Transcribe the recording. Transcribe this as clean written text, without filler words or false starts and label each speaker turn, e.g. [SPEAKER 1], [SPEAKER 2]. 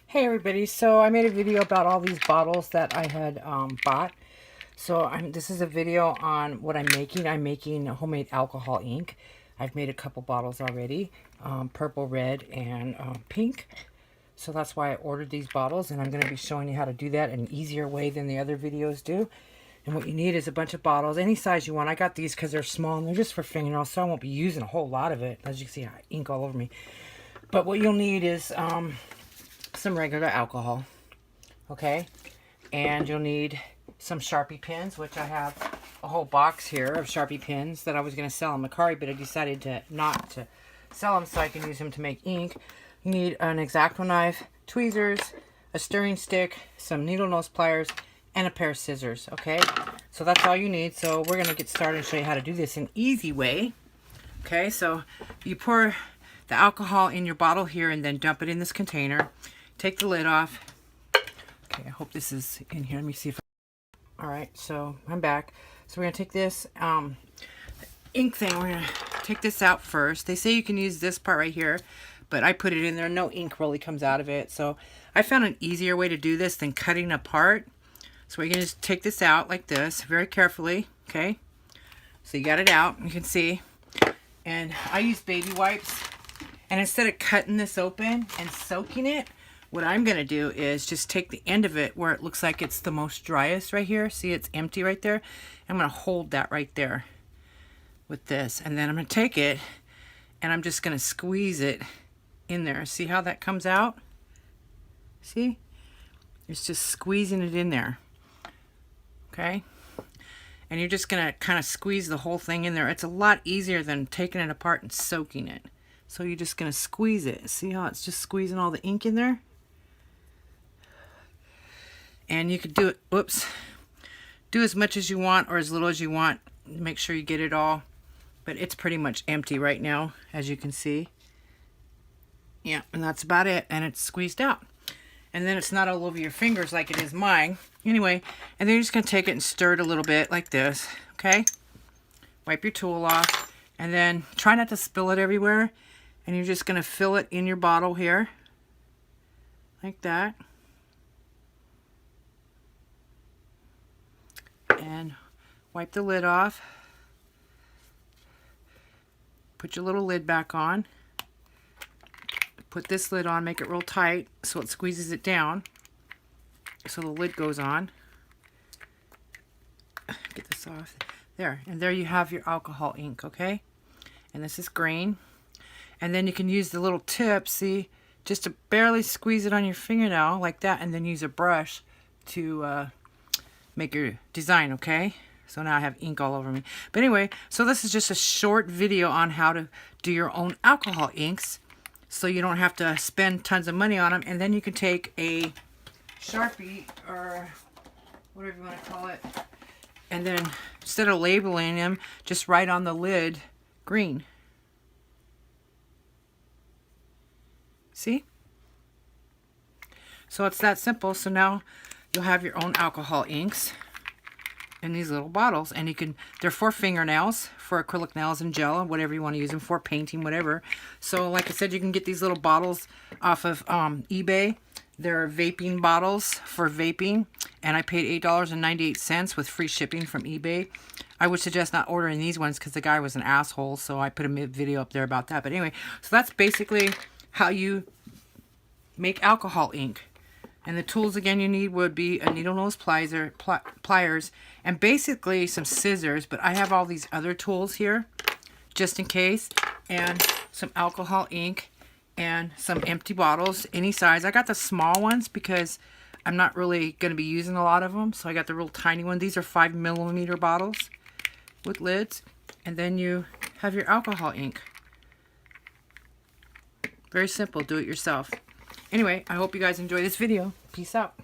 [SPEAKER 1] Hey everybody, so I made a video about all these bottles that I had bought. So this is a video on what I'm making. I'm making homemade alcohol ink. I've made a couple bottles already, purple, red, and pink. So that's why I ordered these bottles, and I'm going to be showing you how to do that in an easier way than the other videos do. And what you need is a bunch of bottles, any size you want. I got these because they're small and they're just for fingernails, so I won't be using a whole lot of it. As you can see, I ink all over me. But what you'll need is some regular alcohol, okay? And you'll need some Sharpie pins, which I have a whole box here of Sharpie pins that I was going to sell on Mercari, but I decided to not to sell them so I can use them to make ink. You need an X-Acto knife, tweezers, a stirring stick, some needle nose pliers, and a pair of scissors, okay? So that's all you need. So we're going to get started and show you how to do this in an easy way. Okay, so you pour the alcohol in your bottle here and then dump it in this container. Take the lid off. Okay, I hope this is in here. Let me see if all right, so I'm back. So we're going to take this ink thing. We're going to take this out first. They say you can use this part right here, but I put it in there. No ink really comes out of it. So I found an easier way to do this than cutting apart. So we're going to just take this out like this very carefully. Okay, so you got it out. You can see. And I use baby wipes. And instead of cutting this open and soaking it, what I'm going to do is just take the end of it where it looks like it's the most driest right here. See, it's empty right there. I'm going to hold that right there with this. And then I'm going to take it and I'm just going to squeeze it in there. See how that comes out? See? It's just squeezing it in there. Okay? And you're just going to kind of squeeze the whole thing in there. It's a lot easier than taking it apart and soaking it. So you're just going to squeeze it. See how it's just squeezing all the ink in there? And you could do it, whoops, do as much as you want or as little as you want. Make sure you get it all. But it's pretty much empty right now, as you can see. Yeah, and that's about it. And it's squeezed out. And then it's not all over your fingers like it is mine. Anyway, and then you're just going to take it and stir it a little bit like this, okay? Wipe your tool off. And then try not to spill it everywhere. And you're just going to fill it in your bottle here. Like that. And wipe the lid off. Put your little lid back on. Put this lid on, make it real tight so it squeezes it down. So the lid goes on. Get this off. There, and there you have your alcohol ink, okay? And this is green. And then you can use the little tip, see, just to barely squeeze it on your fingernail like that, and then use a brush to make your design, okay? So now I have ink all over me. But anyway, so this is just a short video on how to do your own alcohol inks so you don't have to spend tons of money on them. And then you can take a Sharpie or whatever you want to call it, and then instead of labeling them, just write on the lid green. See? So it's that simple. So now you'll have your own alcohol inks in these little bottles, and you can, they're for fingernails, for acrylic nails and gel, whatever you want to use them for, painting, whatever. So like I said, you can get these little bottles off of eBay. They're vaping bottles for vaping, and I paid $8.98 with free shipping from eBay. I would suggest not ordering these ones because the guy was an asshole, so I put a video up there about that. But anyway, so that's basically how you make alcohol ink. And the tools again you need would be a needle nose pliers and basically some scissors, but I have all these other tools here just in case, and some alcohol ink and some empty bottles any size. I got the small ones because I'm not really going to be using a lot of them, so I got the real tiny one. These are 5mm bottles with lids, and then you have your alcohol ink. Very simple, do it yourself. Anyway, I hope you guys enjoy this video. Peace out.